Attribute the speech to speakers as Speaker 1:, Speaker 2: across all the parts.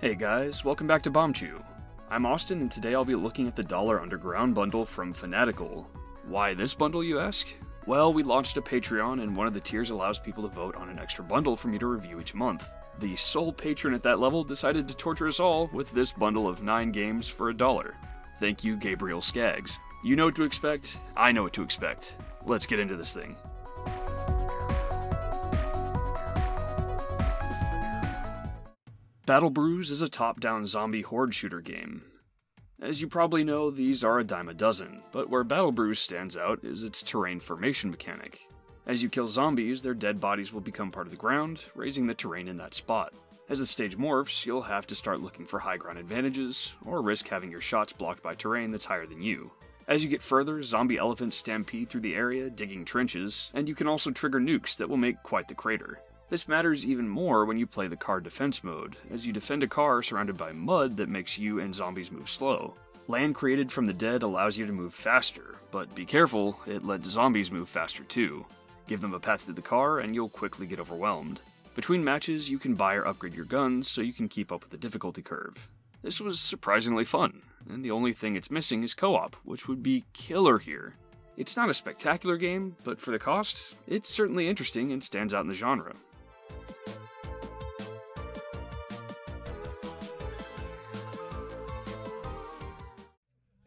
Speaker 1: Hey guys, welcome back to Bombchu. I'm Austin, and today I'll be looking at the $1 Underground bundle from Fanatical. Why this bundle, you ask? Well, we launched a Patreon, and one of the tiers allows people to vote on an extra bundle for me to review each month. The sole patron at that level decided to torture us all with this bundle of 9 games for $1. Thank you, Gabriel Skaggs. You know what to expect, I know what to expect. Let's get into this thing. Bruise is a top-down zombie horde shooter game. As you probably know, these are a dime a dozen, but where Bruise stands out is its terrain formation mechanic. As you kill zombies, their dead bodies will become part of the ground, raising the terrain in that spot. As the stage morphs, you'll have to start looking for high ground advantages, or risk having your shots blocked by terrain that's higher than you. As you get further, zombie elephants stampede through the area, digging trenches, and you can also trigger nukes that will make quite the crater. This matters even more when you play the car defense mode, as you defend a car surrounded by mud that makes you and zombies move slow. Land created from the dead allows you to move faster, but be careful, it lets zombies move faster too. Give them a path to the car and you'll quickly get overwhelmed. Between matches, you can buy or upgrade your guns so you can keep up with the difficulty curve. This was surprisingly fun, and the only thing it's missing is co-op, which would be killer here. It's not a spectacular game, but for the cost, it's certainly interesting and stands out in the genre.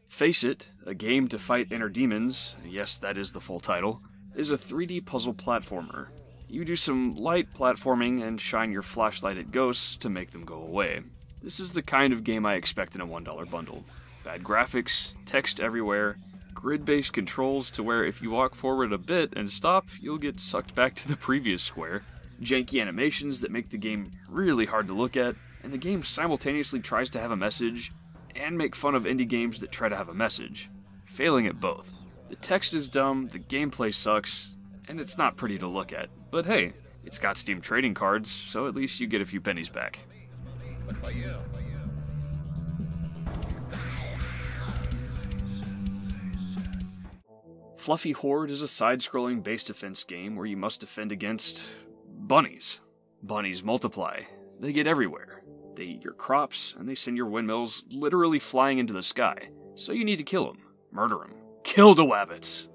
Speaker 1: Face It, a game to fight inner demons, yes that is the full title, is a 3D puzzle platformer. You do some light platforming and shine your flashlight at ghosts to make them go away. This is the kind of game I expect in a $1 bundle. Bad graphics, text everywhere, grid-based controls to where if you walk forward a bit and stop, you'll get sucked back to the previous square, janky animations that make the game really hard to look at, and the game simultaneously tries to have a message and make fun of indie games that try to have a message, failing at both. The text is dumb, the gameplay sucks, and it's not pretty to look at. But hey, it's got Steam trading cards, so at least you get a few pennies back. Fluffy Horde is a side-scrolling base defense game where you must defend against bunnies. Bunnies multiply. They get everywhere. They eat your crops, and they send your windmills literally flying into the sky. So you need to kill them. Murder them. Kill the wabbits!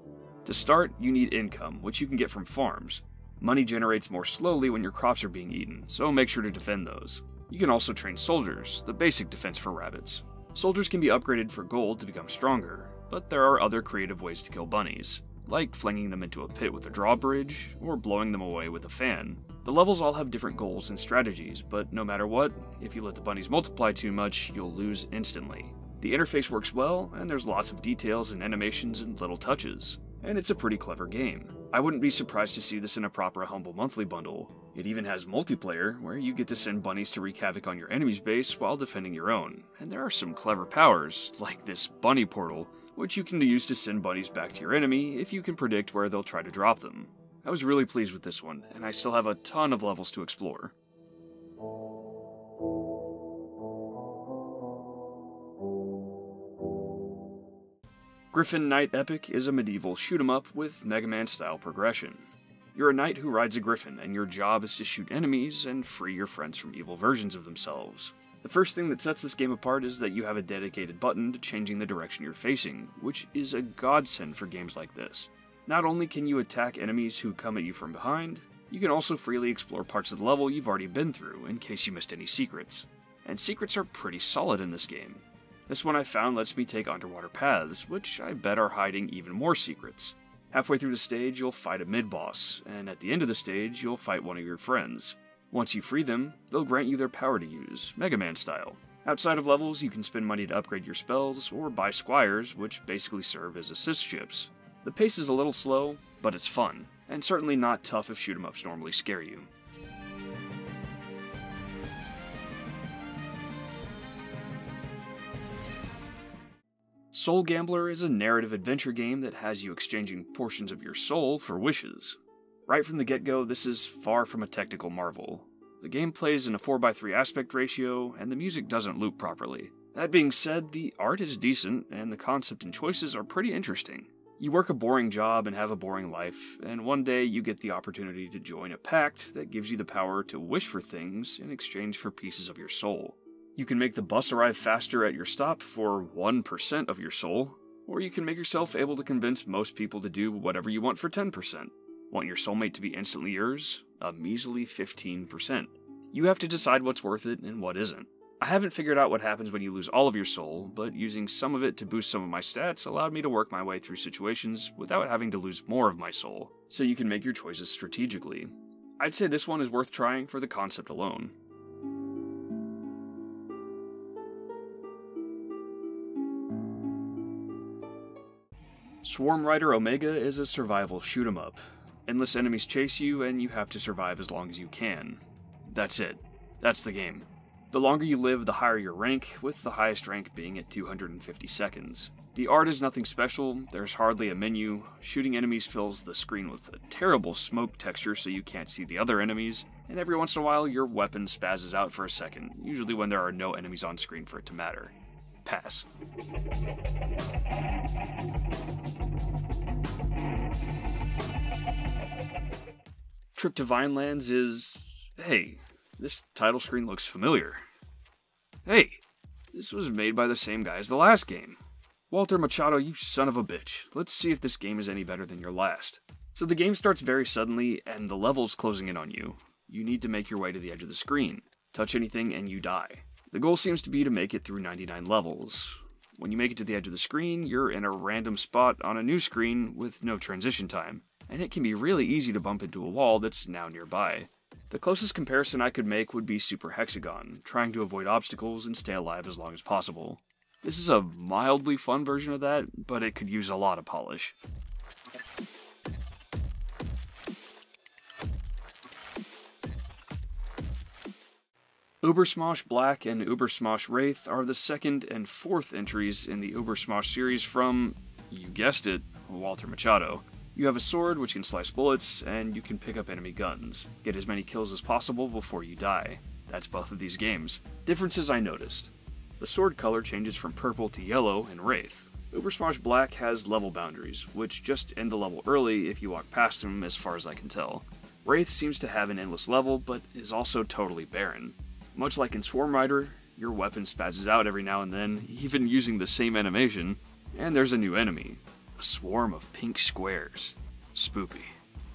Speaker 1: To start, you need income, which you can get from farms. Money generates more slowly when your crops are being eaten, so make sure to defend those. You can also train soldiers, the basic defense for rabbits. Soldiers can be upgraded for gold to become stronger, but there are other creative ways to kill bunnies, like flinging them into a pit with a drawbridge, or blowing them away with a fan. The levels all have different goals and strategies, but no matter what, if you let the bunnies multiply too much, you'll lose instantly. The interface works well, and there's lots of details and animations and little touches. And it's a pretty clever game. I wouldn't be surprised to see this in a proper Humble Monthly bundle. It even has multiplayer, where you get to send bunnies to wreak havoc on your enemy's base while defending your own. And there are some clever powers, like this bunny portal, which you can use to send bunnies back to your enemy if you can predict where they'll try to drop them. I was really pleased with this one, and I still have a ton of levels to explore. Gryphon Knight Epic is a medieval shoot-'em-up with Mega Man-style progression. You're a knight who rides a griffin, and your job is to shoot enemies and free your friends from evil versions of themselves. The first thing that sets this game apart is that you have a dedicated button to changing the direction you're facing, which is a godsend for games like this. Not only can you attack enemies who come at you from behind, you can also freely explore parts of the level you've already been through in case you missed any secrets. And secrets are pretty solid in this game. This one I found lets me take underwater paths, which I bet are hiding even more secrets. Halfway through the stage, you'll fight a mid-boss, and at the end of the stage, you'll fight one of your friends. Once you free them, they'll grant you their power to use, Mega Man style. Outside of levels, you can spend money to upgrade your spells, or buy squires, which basically serve as assist ships. The pace is a little slow, but it's fun, and certainly not tough if shoot-'em-ups normally scare you. Soul Gambler is a narrative adventure game that has you exchanging portions of your soul for wishes. Right from the get-go, this is far from a technical marvel. The game plays in a 4:3 aspect ratio, and the music doesn't loop properly. That being said, the art is decent, and the concept and choices are pretty interesting. You work a boring job and have a boring life, and one day you get the opportunity to join a pact that gives you the power to wish for things in exchange for pieces of your soul. You can make the bus arrive faster at your stop for 1% of your soul, or you can make yourself able to convince most people to do whatever you want for 10%. Want your soulmate to be instantly yours? A measly 15%. You have to decide what's worth it and what isn't. I haven't figured out what happens when you lose all of your soul, but using some of it to boost some of my stats allowed me to work my way through situations without having to lose more of my soul, so you can make your choices strategically. I'd say this one is worth trying for the concept alone. SWARMRIDER Omega is a survival shoot-'em-up. Endless enemies chase you, and you have to survive as long as you can. That's it. That's the game. The longer you live, the higher your rank, with the highest rank being at 250 seconds. The art is nothing special, there's hardly a menu, shooting enemies fills the screen with a terrible smoke texture so you can't see the other enemies, and every once in a while your weapon spazzes out for a second, usually when there are no enemies on screen for it to matter. Pass. Trip to Vinelands is... Hey, this title screen looks familiar. Hey, this was made by the same guy as the last game. Walter Machado, you son of a bitch. Let's see if this game is any better than your last. So the game starts very suddenly, and the level's closing in on you. You need to make your way to the edge of the screen. Touch anything and you die. The goal seems to be to make it through 99 levels. When you make it to the edge of the screen, you're in a random spot on a new screen with no transition time, and it can be really easy to bump into a wall that's now nearby. The closest comparison I could make would be Super Hexagon, trying to avoid obstacles and stay alive as long as possible. This is a mildly fun version of that, but it could use a lot of polish. UBERSMOSH Black and UBERSMOSH WRAITH are the second and fourth entries in the UBERSMOSH series from, you guessed it, Walter Machado. You have a sword which can slice bullets, and you can pick up enemy guns. Get as many kills as possible before you die. That's both of these games. Differences I noticed. The sword color changes from purple to yellow in WRAITH. UBERSMOSH Black has level boundaries, which just end the level early if you walk past them as far as I can tell. WRAITH seems to have an endless level, but is also totally barren. Much like in SWARMRIDER, your weapon spazzes out every now and then, even using the same animation, and there's a new enemy. A swarm of pink squares. Spooky.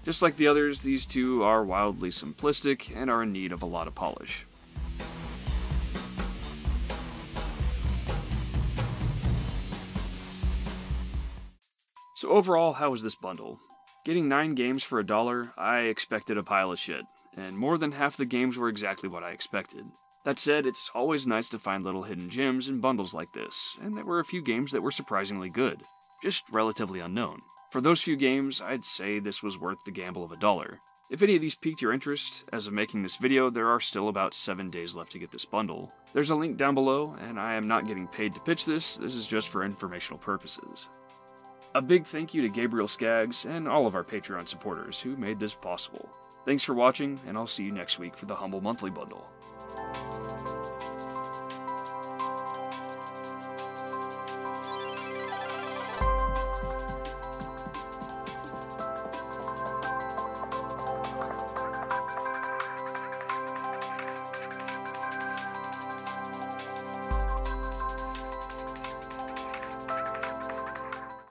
Speaker 1: Just like the others, these two are wildly simplistic and are in need of a lot of polish. So overall, how was this bundle? Getting 9 games for $1, I expected a pile of shit, and more than half the games were exactly what I expected. That said, it's always nice to find little hidden gems in bundles like this, and there were a few games that were surprisingly good, just relatively unknown. For those few games, I'd say this was worth the gamble of $1. If any of these piqued your interest, as of making this video, there are still about 7 days left to get this bundle. There's a link down below, and I am not getting paid to pitch this is just for informational purposes. A big thank you to Gabriel Skaggs and all of our Patreon supporters who made this possible. Thanks for watching, and I'll see you next week for the Humble Monthly Bundle.